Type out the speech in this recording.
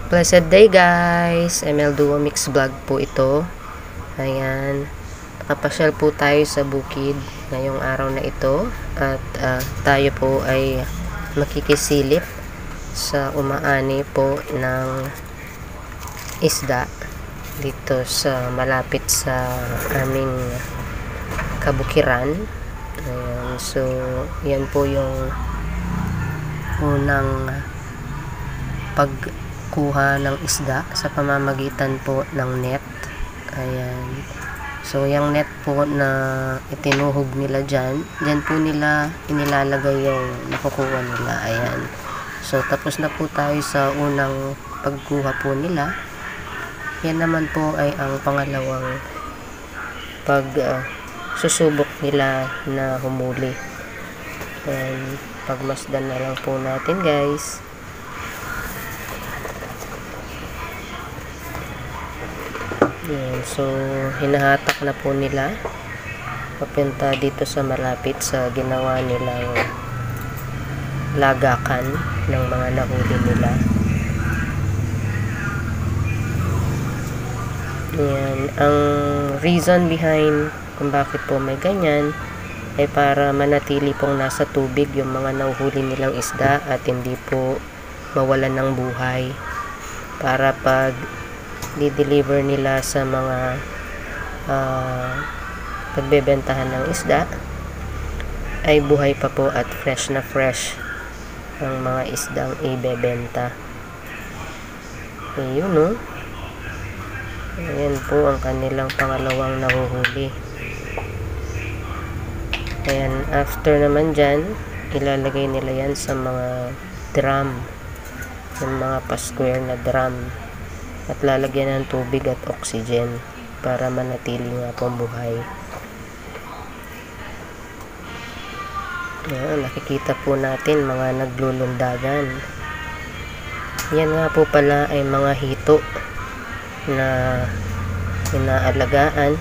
Blessed day guys, ML Duo Mix Vlog po ito. Ayan, nakapasyal po tayo sa bukid ngayong araw na ito. At tayo po ay makikisilip sa umaani po ng isda dito sa malapit sa aming kabukiran. Ayan, so yan po yung unang pagkuha ng isda sa pamamagitan po ng net. Ayan, so yung net po na itinuhog nila dyan po nila inilalagay yung nakukuha nila. Ayan, so tapos na po tayo sa unang pagkuha po nila. Yan naman po ay ang pangalawang susubok nila na humuli. And pagmasdan na lang po natin guys. Yan, so hinahatak na po nila papunta dito sa malapit sa ginawa nilang lagakan ng mga nahuli nila. Yan, ang reason behind kung bakit po may ganyan ay para manatili pong nasa tubig yung mga nahuhuli nilang isda at hindi po mawalan ng buhay, para pag di-deliver nila sa mga pagbebentahan ng isda ay buhay pa po at fresh na fresh ang mga isdang ibebenta. Ayun, no? Ayan po ang kanilang pangalawang nahuhuli. Ayan, after naman dyan, ilalagay nila yan sa mga drum, yung mga pa-square na drum, at lalagyan ng tubig at oxygen para manatili nga pong buhay. Ayan, nakikita po natin mga naglulundagan. Yan nga po pala ay mga hito na inaalagaan